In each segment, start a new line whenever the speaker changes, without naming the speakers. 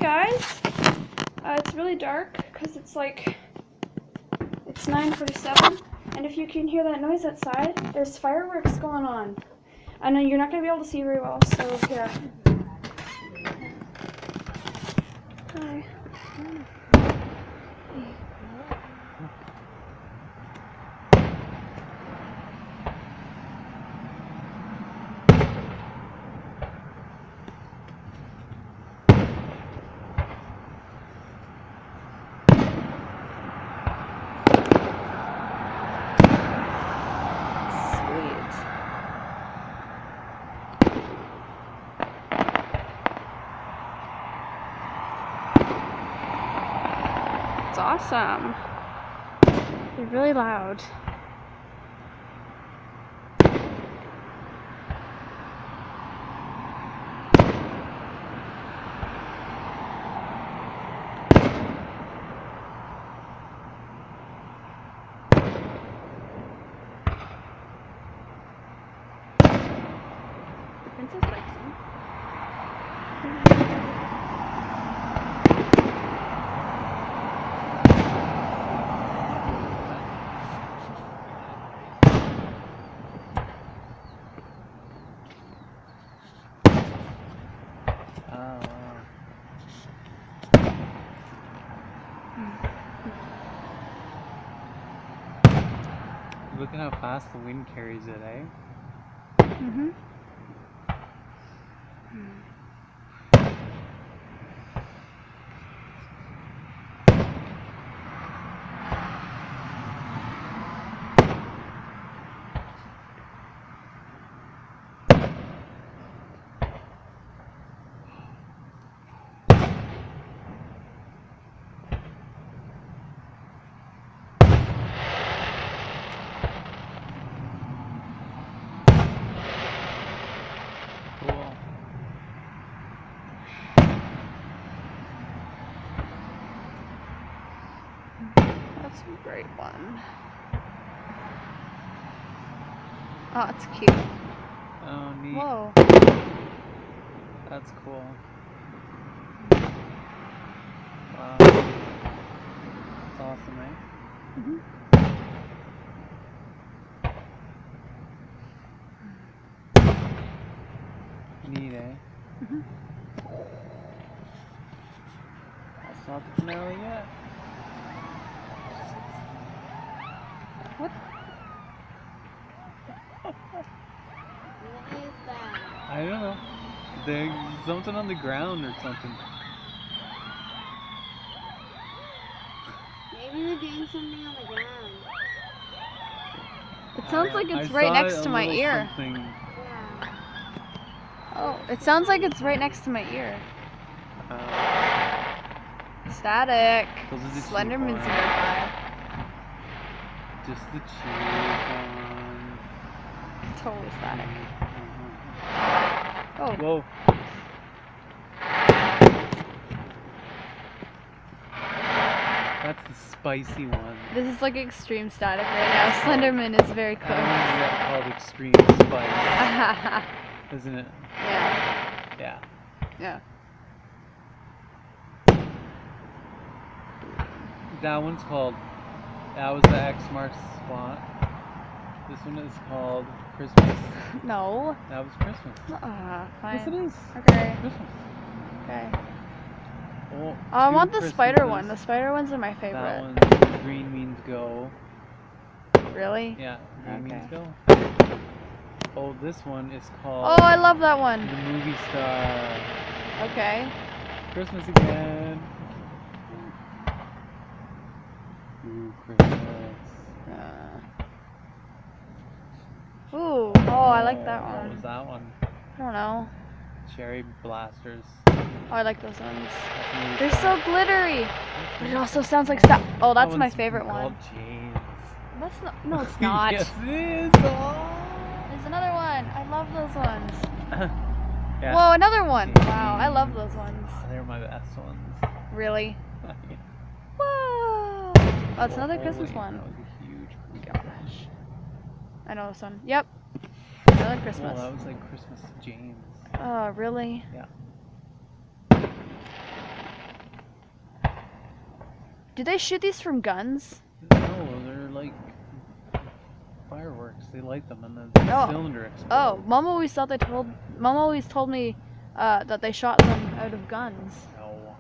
guys. It's really dark because it's like, it's 9:47, and if you can hear that noise outside, there's fireworks going on. I know you're not going to be able to see very well, so here. Hi. It's awesome. They're really loud. The princess likes them.
Look at how fast the wind carries it, eh?
Mm-hmm.
Cool.
That's a great one. Oh, it's cute.
Oh, neat.
Whoa.
That's cool. Wow. That's awesome, eh?
Mm-hmm.
Neat, eh?
Mm-hmm.
That's not the finale yet.
What?
What is that?
I don't know. There's something on the ground or something.
Maybe they're doing something on the ground.
It sounds like
I
it's right
saw
next
a
to my
little
ear.
something.
Yeah.
Oh, it sounds like it's right next to my ear. Static.
Those are the cheap
Slenderman's
ones.
nearby.
Just the cheap one.
Totally static. Oh.
Whoa. That's the spicy one.
This is like extreme static right now. Slenderman is very close.
That called extreme spice, isn't it?
Yeah.
Yeah.
Yeah.
That one's called. That was the X marks the spot. This one is called Christmas.
No.
That was Christmas.
Fine.
Yes, it is.
Okay.
Christmas.
Okay.
Oh,
I
two
want the spider one. The
Christmases.
spider ones are my
That
favorite.
one, green means go.
Really?
Yeah, green means
Okay.
go. Oh, this one is called.
Oh, I love that one.
The movie star.
Okay.
Christmas again. Ooh, Christmas.
Ooh. Oh, I like that
What was
one.
that one?
I don't know.
Cherry blasters.
Oh, I like those ones.
That's a movie
They're
star.
so glittery.
That's
But it
movie
also
star.
sounds like stuff. Oh, that's
That
my
one's
favorite
called
one.
James.
That's not. No, it's not.
Yes, it is. Oh.
There's another one. I love those ones.
Yeah.
Whoa, another one.
James.
Wow, I love those ones.
They're my best ones.
Really?
Yeah.
Whoa. Oh, it's another Christmas
Holy,
one.
That was a huge
Gosh. I know this one. Yep. Another Christmas.
Well, that was like Christmas to James.
Oh, really?
Yeah.
Do they shoot these from guns?
No, they're like fireworks. They light them and the
Oh.
cylinder explodes.
Oh, Mom always told me that they shot them out of guns,
No.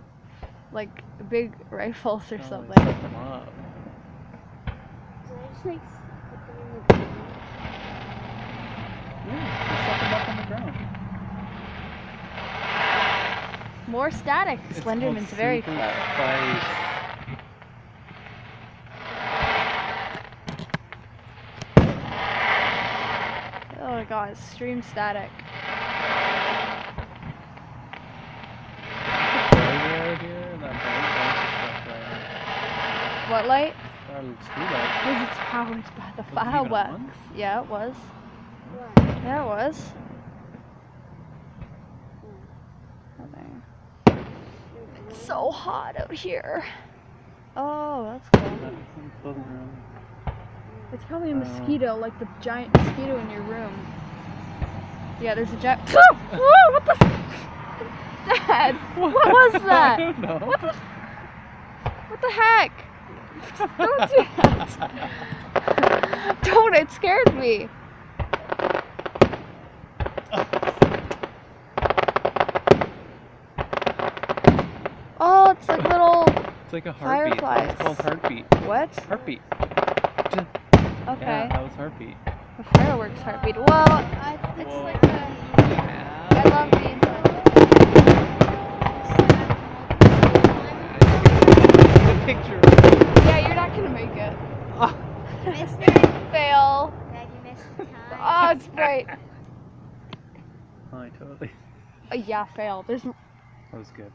like big rifles or
No,
something.
they set them up.
So I just like put them in the ground.
Yeah, they set them up on the ground.
More static.
It's
Slenderman's
called
very
super
close.
spice.
Oh my god, extreme static.
Brighter out here, that bright light is
What light?
our street light.
Because it's powered by the
Was it even
fireworks.
on?
Yeah, it was.
What?
Yeah, it was. It's so hot out here. Oh, that's cool.
That's some clothing room.
It's probably a
Oh.
mosquito, like the giant mosquito in your room. Yeah, there's a giant. Whoa, what the? Dad, what was
I
that?
don't know.
What the heck? Don't do that. Don't, it scared me. Oh, it's like little.
It's like a heartbeat.
Fireflies.
It's called heartbeat.
What?
Heartbeat.
Okay.
Yeah, that was heartbeat.
A fireworks heartbeat. Well, it's
Whoa.
like a. I love these.
The picture.
Yeah, you're not gonna make it.
Missed it?
Fail.
Dad, you missed the time.
Oh, it's bright.
I totally.
Yeah, fail. There's.
That was good.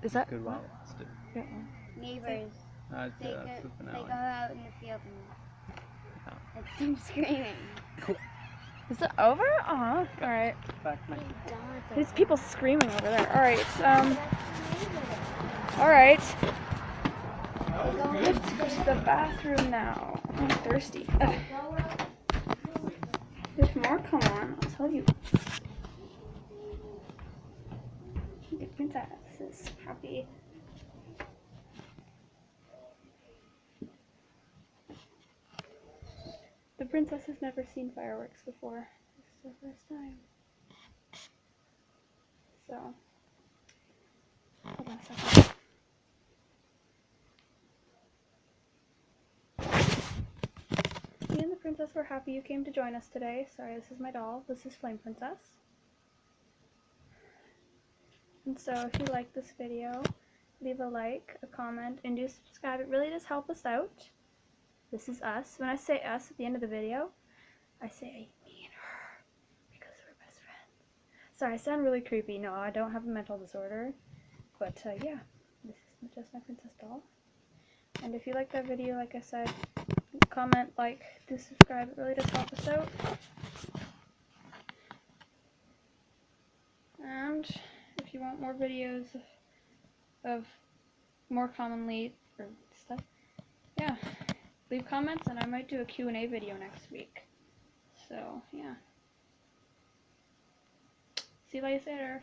Is that?
Good while it lasted.
Neighbors,
That's
they
it. That's
go,
the
they
finale.
go out in the field and it's them screaming.
Is it over? All right.
Back to my.
There's people screaming over there. All right. All right. Let's go to the bathroom now. I'm thirsty. Ugh. If more come on, I'll tell you. The princess is happy. The princess has never seen fireworks before. It's her first time. So, hold on a second. Me and the princess were happy you came to join us today. Sorry, this is my doll. This is Flame Princess. And so if you like this video, leave a like, a comment, and do subscribe. It really does help us out. This is us. When I say us at the end of the video, I say me and her because we're best friends. Sorry, I sound really creepy. No, I don't have a mental disorder. But yeah, this is just my princess doll. And if you like that video, like I said, comment, like, do subscribe. It really does help us out. And if you want more videos of more commonly or stuff, yeah, leave comments and I might do a Q&A video next week. So, yeah. See you later.